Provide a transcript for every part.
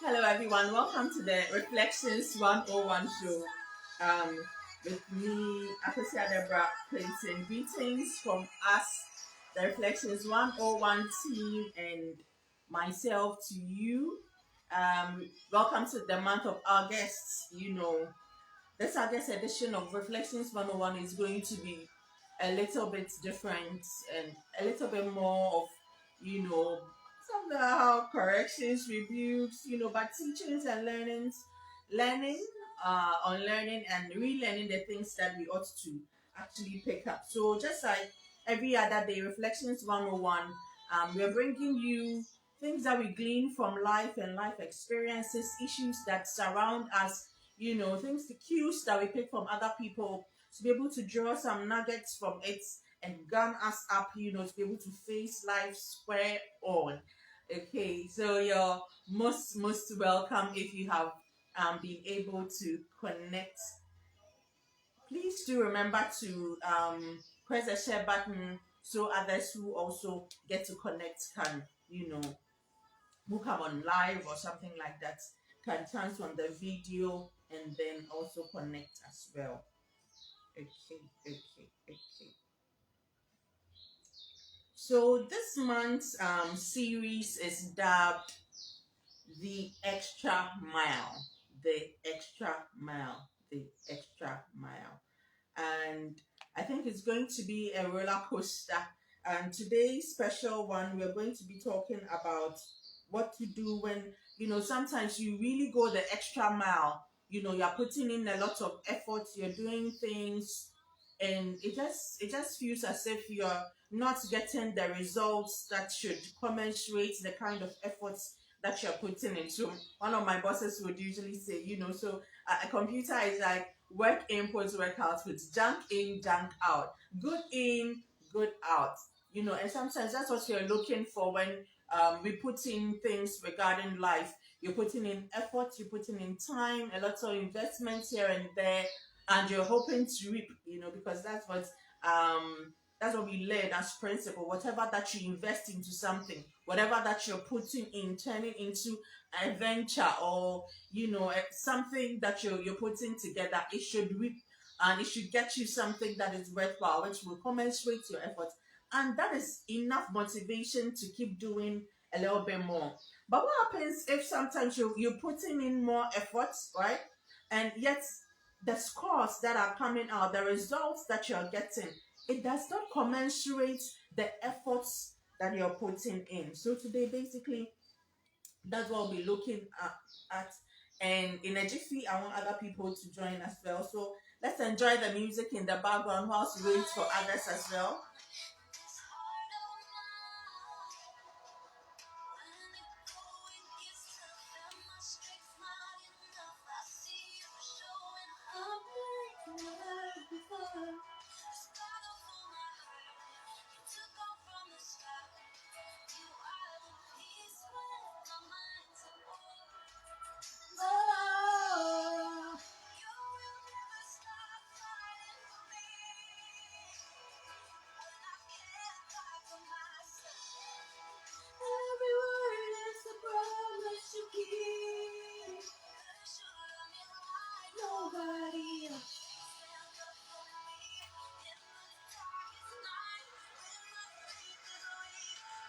Hello, everyone. Welcome to the Reflections 101 show. Um, with me, Akosia Debra Clinton. Greetings from us, the Reflections 101 team, and myself to you. Welcome to the month of August. This August edition of Reflections 101 is going to be a little bit different and a little bit more of, somehow corrections, rebukes, but teachings and learning, unlearning and relearning the things that we ought to actually pick up. So just like every other day, Reflections 101, we're bringing you things that we glean from life and life experiences, issues that surround us, things, the cues that we pick from other people to be able to draw some nuggets from it and gun us up, to be able to face life square on. Okay, so you're most welcome if you have been able to connect. Please do remember to press the share button so others who also get to connect can, who come on live or something like that can chance on the video and then also connect as well. Okay. So this month's series is dubbed the extra mile, the extra mile, the extra mile. And I think it's going to be a roller coaster. And today's special one, we're going to be talking about what to do when, sometimes you really go the extra mile. You're putting in a lot of effort, you're doing things, and it just feels as if you're not getting the results that should commensurate the kind of efforts that you're putting in. So one of my bosses would usually say, so a computer is like work inputs, work outputs, junk in, junk out, good in, good out. And sometimes that's what you're looking for when we put in things regarding life. You're putting in effort, you're putting in time, a lot of investments here and there, and you're hoping to reap, because that's what we learn as principle. Whatever that you invest into something, whatever that you're putting in, turning into a venture, or something that you're putting together, it should reap and it should get you something that is worthwhile, which will commensurate your efforts. And that is enough motivation to keep doing a little bit more. But what happens if sometimes you're putting in more efforts, right? And yet the scores that are coming out, the results that you're getting, it does not commensurate the efforts that you're putting in. So today, basically, that's what we'll be looking at. And in a jiffy, I want other people to join as well. So let's enjoy the music in the background whilst we wait for others as well.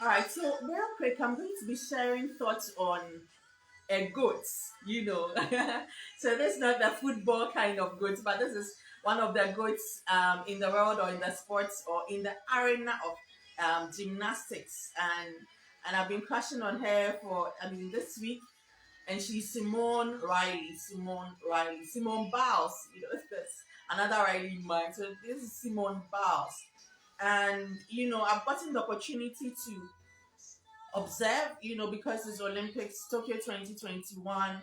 All right, so real quick, I'm going to be sharing thoughts on a goat, so this is not the football kind of goat, but this is one of the goats in the world or in the sports or in the arena of gymnastics. And I've been crushing on her for, this week. And she's Simone Biles, that's another Riley in mind. So this is Simone Biles. And, I've gotten the opportunity to observe, because it's Olympics, Tokyo 2021,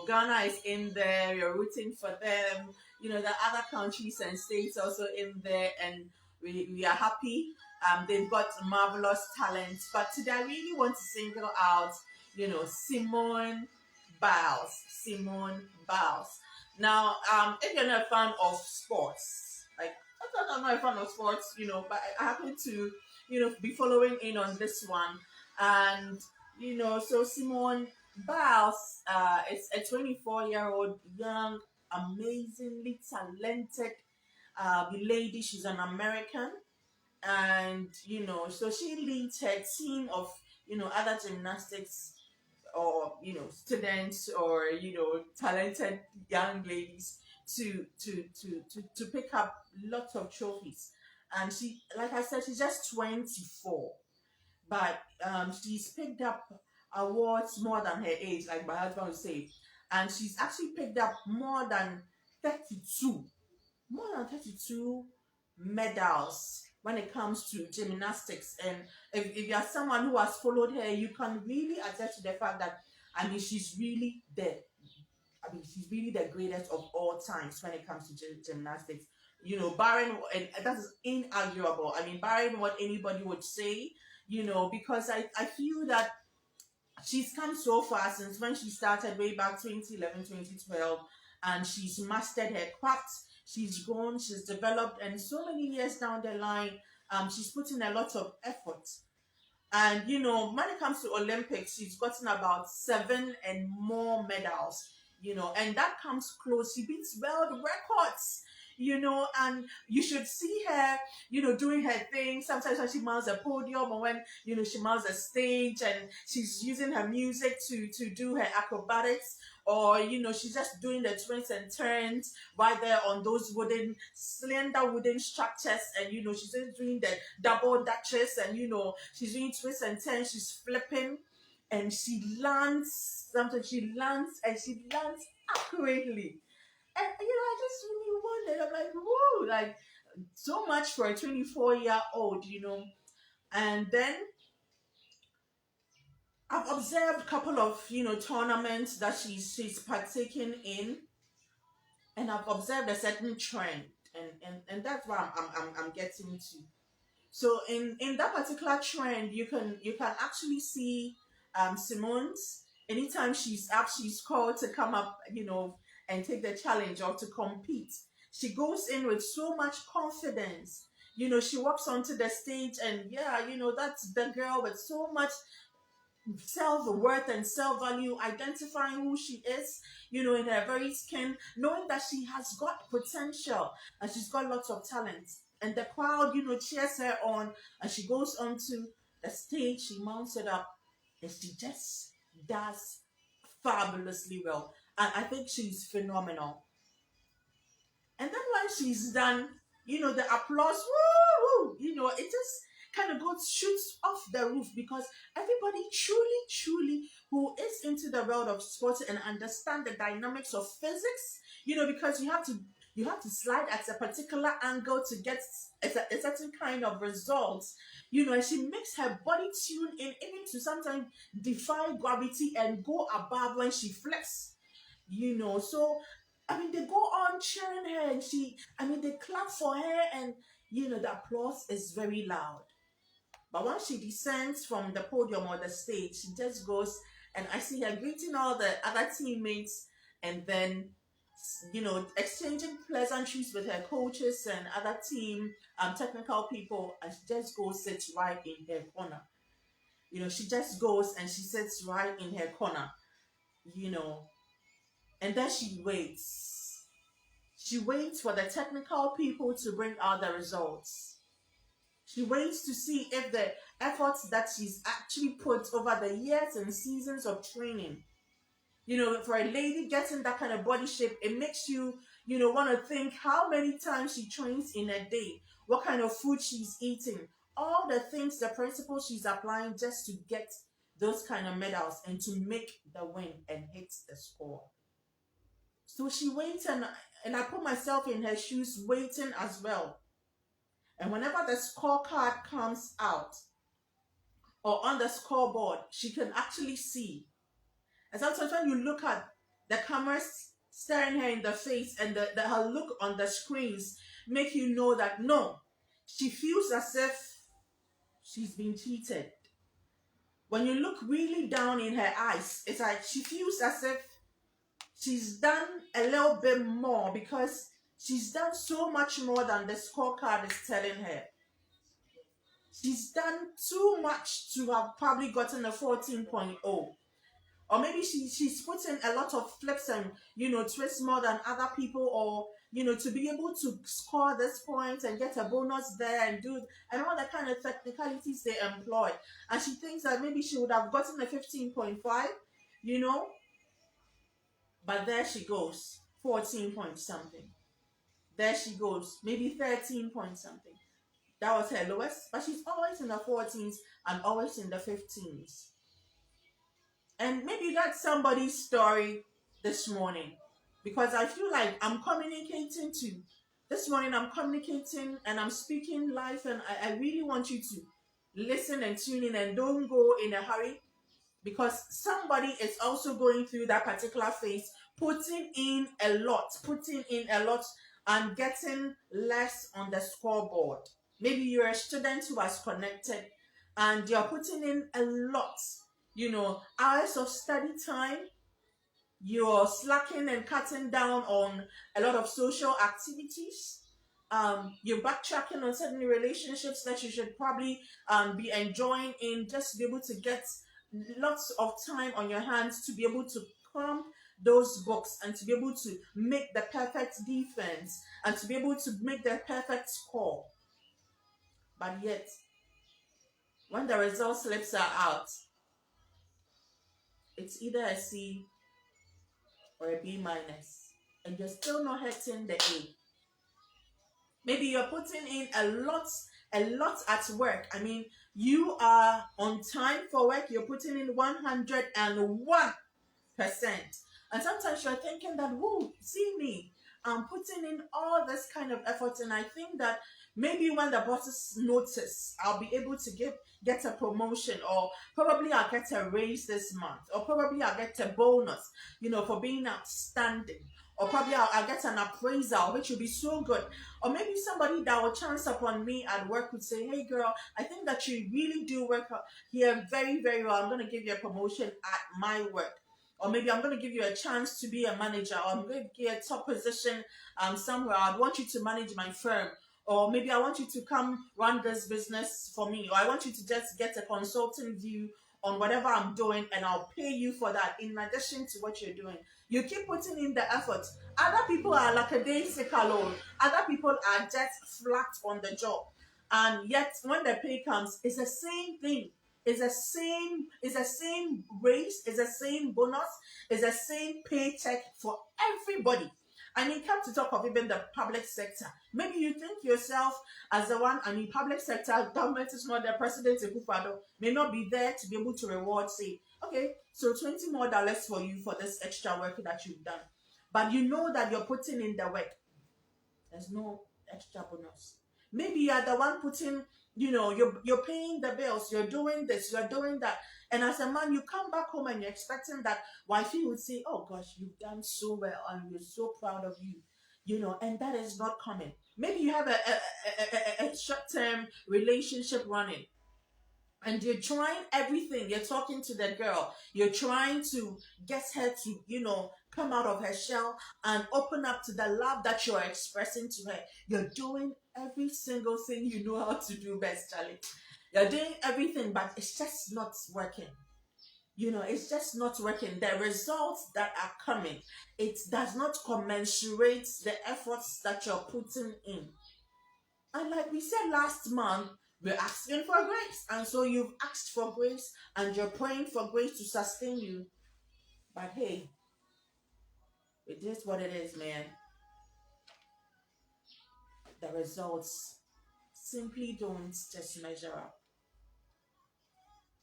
Ghana is in there, you're rooting for them, the other countries and states also in there, and we are happy. They've got marvelous talent. But today I really want to single out, Simone Biles. Simone Biles. Now, if you're not a fan of sports, like, I thought I'm not a fan of sports, but I happen to, be following in on this one. And, so Simone Biles is a 24-year-old young, amazingly talented lady. She's an American, and so she leads her team of other gymnastics, or students, or talented young ladies to pick up lots of trophies. And she, like I said, she's just 24, but she's picked up awards more than her age, like my husband would say. And she's actually picked up 32 more than 32 medals when it comes to gymnastics. And if you're someone who has followed her, you can really attest to the fact that, she's really she's really the greatest of all times when it comes to gymnastics. Barring, and that is inarguable. Barring what anybody would say, because I feel that she's come so far since when she started way back 2011, 2012, and she's mastered her craft. She's grown, she's developed, and so many years down the line, she's put in a lot of effort. And when it comes to Olympics, she's gotten about seven and more medals. And that comes close. She beats world records. And you should see her, doing her thing. Sometimes when she mounts a podium, or when she mounts a stage, and she's using her music to do her acrobatics, or she's just doing the twists and turns right there on those slender wooden structures, and she's just doing the double dutches, and she's doing twists and turns, she's flipping, and she lands something, she lands accurately. And I just really wondered, I'm like, whoa, like, so much for a 24-year-old, and then I've observed a couple of tournaments that she's partaking in, and I've observed a certain trend, and that's what I'm getting to. So in that particular trend, you can actually see Simone's, anytime she's up, she's called to come up, and take the challenge or to compete. She goes in with so much confidence. She walks onto the stage, and yeah, that's the girl with so much self-worth and self-value, identifying who she is, in her very skin, knowing that she has got potential and she's got lots of talent. And the crowd, cheers her on, and she goes onto the stage, she mounts it up, and she just does fabulously well. And I think she's phenomenal. And then when she's done, the applause, woo, woo, it just kind of goes shoots off the roof, because everybody truly, truly who is into the world of sports and understand the dynamics of physics, because you have to slide at a particular angle to get a certain kind of results, and she makes her body tune in, even to sometimes defy gravity and go above when she flips. So they go on cheering her, and they clap for her, and the applause is very loud. But once she descends from the podium or the stage, she just goes, and I see her greeting all the other teammates, and then exchanging pleasantries with her coaches and other team technical people, and she just goes sits right in her corner. She just goes and she sits right in her corner. You know, and then she waits. She waits for the technical people to bring out the results. She waits to see if the efforts that she's actually put over the years and seasons of training, for a lady getting that kind of body shape, it makes you want to think how many times she trains in a day, what kind of food she's eating, all the things, the principles she's applying just to get those kind of medals and to make the win and hit the score. So she waits, and I put myself in her shoes waiting as well. And whenever the scorecard comes out or on the scoreboard, she can actually see. And sometimes when you look at the cameras staring her in the face, and her look on the screens make you know that no, she feels as if she's been cheated. When you look really down in her eyes, it's like she feels as if she's done a little bit more, because she's done so much more than the scorecard is telling her. She's done too much to have probably gotten a 14.0. Or maybe she's putting a lot of flips and twists more than other people, or to be able to score this point and get a bonus there and do and all the kind of technicalities they employ. And she thinks that maybe she would have gotten a 15.5, you know, but there she goes, 14 point something. There she goes, maybe 13 point something. That was her lowest, but she's always in the 14s and always in the 15s. And maybe that's somebody's story this morning, because I feel like I'm communicating to this morning, I'm communicating and I'm speaking life, and I really want you to listen and tune in and don't go in a hurry, because somebody is also going through that particular phase, putting in a lot and getting less on the scoreboard. Maybe you're a student who has connected and you're putting in a lot, hours of study time. You're slacking and cutting down on a lot of social activities. You're backtracking on certain relationships that you should probably be enjoying in, just to be able to get lots of time on your hands to be able to cram those books and to be able to make the perfect defense and to be able to make the perfect score. But yet, when the result slips are out, it's either a C or a B minus, and you're still not hitting the A. Maybe you're putting in a lot at work. I mean, you are on time for work. You're putting in 101%. And sometimes you're thinking that, whoa, see me, I'm putting in all this kind of effort, and I think that maybe when the bosses notice, I'll be able to get a promotion, or probably I'll get a raise this month, or probably I'll get a bonus, for being outstanding, or probably I'll get an appraisal, which will be so good. Or maybe somebody that will chance upon me at work would say, hey girl, I think that you really do work here very, very well. I'm going to give you a promotion at my work. Or maybe I'm going to give you a chance to be a manager, or I'm going to give you a top position somewhere. I want you to manage my firm. Or maybe I want you to come run this business for me. Or I want you to just get a consulting view on whatever I'm doing, and I'll pay you for that in addition to what you're doing. You keep putting in the effort. Other people are like a day sick alone. Other people are just flat on the job. And yet when the pay comes, it's the same thing. It's the same raise, it's the same bonus, it's the same paycheck for everybody. I mean, come to talk of even the public sector. Maybe you think yourself as the one, I mean, public sector, government is not there, President Akufo-Addo may not be there to be able to reward, say, okay, so $20 more for you for this extra work that you've done. But you know that you're putting in the work. There's no extra bonus. Maybe you are the one putting, you're paying the bills, you're doing this, you're doing that. And as a man, you come back home and you're expecting that wifey would say, oh gosh, you've done so well and we're so proud of you. And that is not coming. Maybe you have a short-term relationship running, and you're trying everything. You're talking to that girl. You're trying to get her to, come out of her shell and open up to the love that you're expressing to her. You're doing every single thing you know how to do best, Charlie. You're doing everything, but it's just not working. It's just not working. The results that are coming, it does not commensurate the efforts that you're putting in. And like we said last month, we're asking for grace. And so you've asked for grace and you're praying for grace to sustain you. But hey, it is what it is, man. The results simply don't just measure up.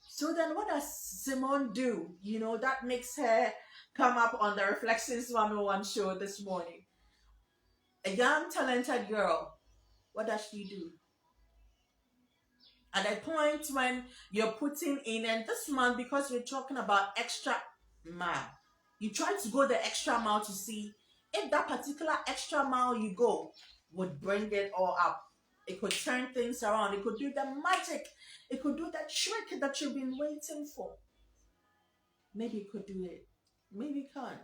So then what does Simone do? That makes her come up on the Reflections 101 show this morning. A young, talented girl. What does she do? At a point when you're putting in, and this month, because we're talking about extra mile, you try to go the extra mile to see if that particular extra mile you go would bring it all up. It could turn things around. It could do the magic. It could do the trick that you've been waiting for. Maybe it could do it. Maybe it can't.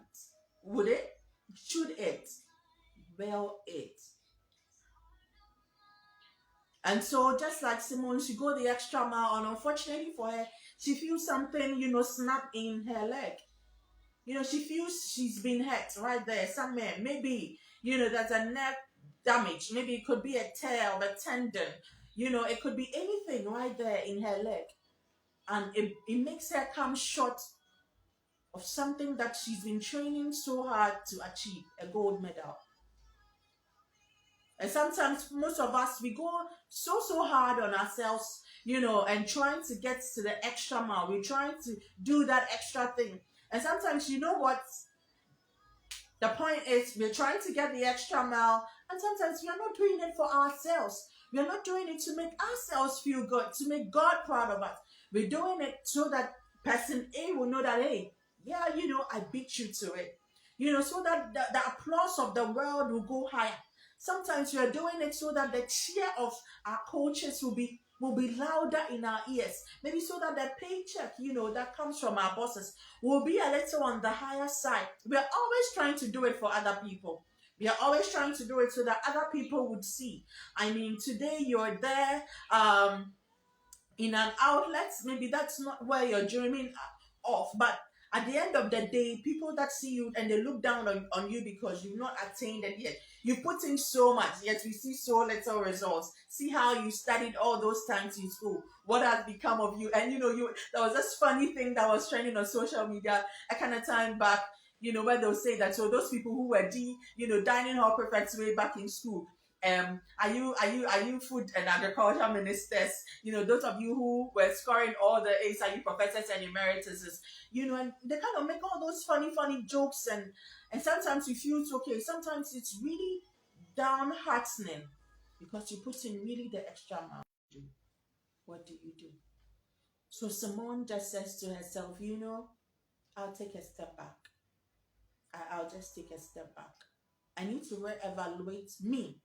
Would it? Should it? Will it? And so, just like Simone, she go the extra mile, and unfortunately for her, she feels something, snap in her leg. She feels she's been hurt right there somewhere. Maybe, there's a nerve damage. Maybe it could be a tear or a tendon. It could be anything right there in her leg. And it makes her come short of something that she's been training so hard to achieve, a gold medal. And sometimes most of us, we go so hard on ourselves, and trying to get to the extra mile. We're trying to do that extra thing. And sometimes, you know what? The point is, we're trying to get the extra mile, and sometimes we are not doing it for ourselves. We are not doing it to make ourselves feel good, to make God proud of us. We're doing it so that person A will know that, hey, yeah, I beat you to it. So that the applause of the world will go higher. Sometimes we are doing it so that the cheer of our coaches will be louder in our ears. Maybe so that the paycheck, that comes from our bosses will be a little on the higher side. We are always trying to do it for other people. We are always trying to do it so that other people would see. I mean, today you're there. In an outlet, maybe that's not where you're dreaming of, but at the end of the day, people that see you and they look down on you because you've not attained it yet. You put in so much, yet we see so little results. See how you studied all those times in school. What has become of you? And there was this funny thing that was trending on social media a kind of time back, where they'll say that, so those people who were dining hall prefects way back in school, are you food and agriculture ministers, those of you who were scoring all the A's, are you professors and emeritus, and they kind of make all those funny jokes, and sometimes you feel it's okay, sometimes it's really downheartening because you put in really the extra mile. What do you do? So Simone just says to herself, I'll take a step back. I'll just take a step back. I need to reevaluate me.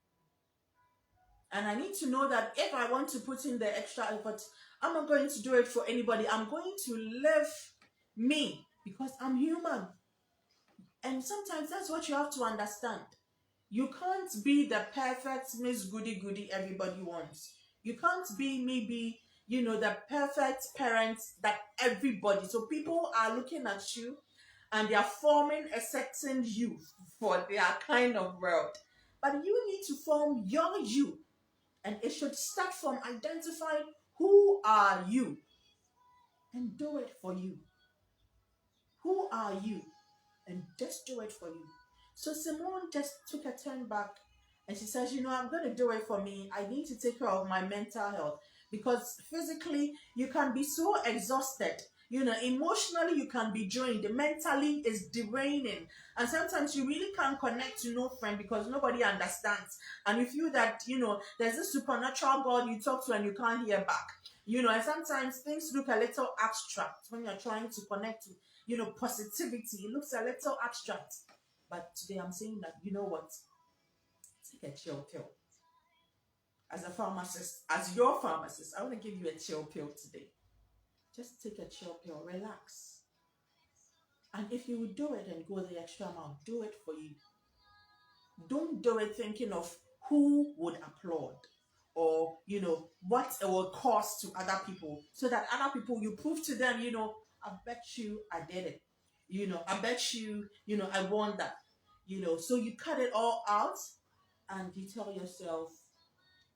And I need to know that if I want to put in the extra effort, I'm not going to do it for anybody. I'm going to live me because I'm human. And sometimes that's what you have to understand. You can't be the perfect Miss Goody Goody everybody wants. You can't be maybe, the perfect parent that everybody. So people are looking at you and they are forming a certain you for their kind of world. But you need to form your you. And it should start from identifying who are you and do it for you. Who are you? And just do it for you. So Simone just took a turn back and she says, I'm going to do it for me. I need to take care of my mental health because physically you can be so exhausted. Emotionally you can be drained. Mentally is draining. And sometimes you really can't connect to no friend because nobody understands. And you feel that, there's a supernatural God you talk to and you can't hear back. And sometimes things look a little abstract when you're trying to connect to positivity. It looks a little abstract. But today I'm saying that, you know what? Take a chill pill. As a pharmacist, as your pharmacist, I want to give you a chill pill today. Just take a chill pill, relax. And if you would do it and go the extra mile, do it for you. Don't do it thinking of who would applaud or, what it will cost to other people so that other people, you prove to them, I bet you I did it. I bet you, I won that. So you cut it all out and you tell yourself,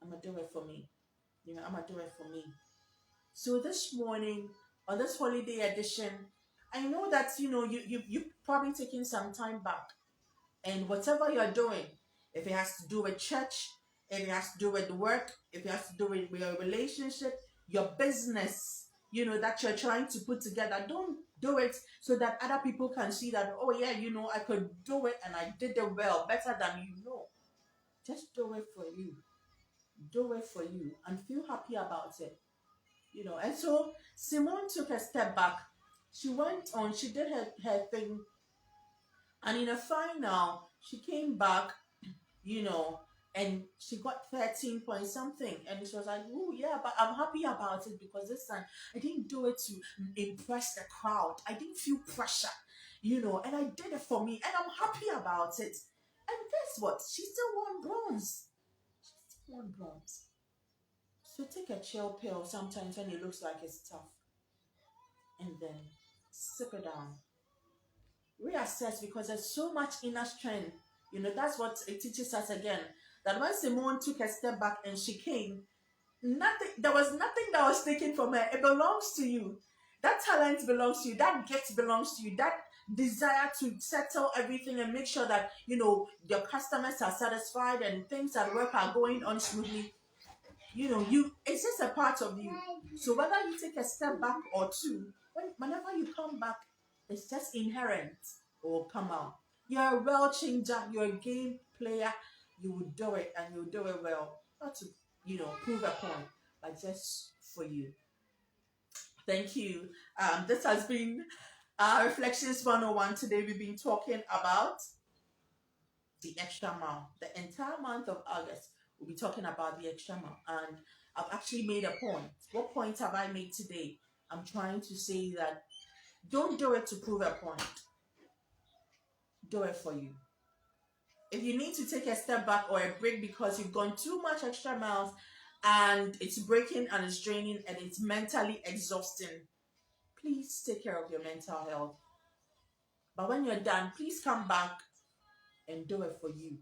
I'm going to do it for me. I'm going to do it for me. So this morning, on this holiday edition, I know that, you've probably taken some time back and whatever you're doing, if it has to do with church, if it has to do with work, if it has to do with your relationship, your business, that you're trying to put together, don't do it so that other people can see that, oh yeah, I could do it and I did it well, better than you know. Just do it for you. Do it for you and feel happy about it. And so Simone took a step back. She went on, she did her thing, and in a final, she came back, you know, and she got 13 point something. And she was like, oh, yeah, but I'm happy about it because this time I didn't do it to impress the crowd. I didn't feel pressure, and I did it for me. And I'm happy about it. And guess what? She still won bronze. She still won bronze. So take a chill pill sometimes when it looks like it's tough. And then sip it down. reassess, because there's so much inner strength. That's what it teaches us again. That when Simone took a step back and she came, nothing, there was nothing that was taken from her. It belongs to you. That talent belongs to you. That gift belongs to you. That desire to settle everything and make sure that your customers are satisfied and things at work are going on smoothly. You it's just a part of you. So whether you take a step back or two, whenever you come back, it's just inherent. It will come out. You're a world changer. You're a game player. You will do it, and you'll do it well. Not to prove a point, but just for you. Thank you. This has been Reflections 101. Today we've been talking about the extra mile. The entire month of August, we'll be talking about the extra mile. And I've actually made a point. What point have I made today? I'm trying to say that don't do it to prove a point. Do it for you. If you need to take a step back or a break because you've gone too much extra miles and it's breaking and it's draining and it's mentally exhausting, please take care of your mental health. But when you're done, please come back and do it for you.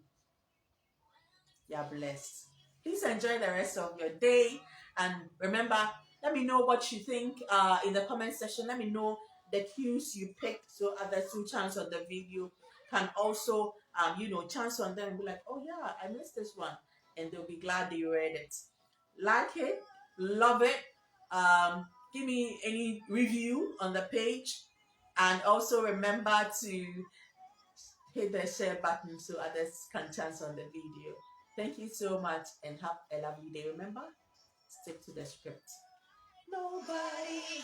You're blessed. Please enjoy the rest of your day. And remember, let me know what you think in the comment section. Let me know the cues you picked so others who chance on the video can also, chance on them and be like, oh yeah, I missed this one. And they'll be glad they read it. Like it, love it. Give me any review on the page. And also remember to hit the share button so others can chance on the video. Thank you so much and have a lovely day. Remember, stick to the script. Nobody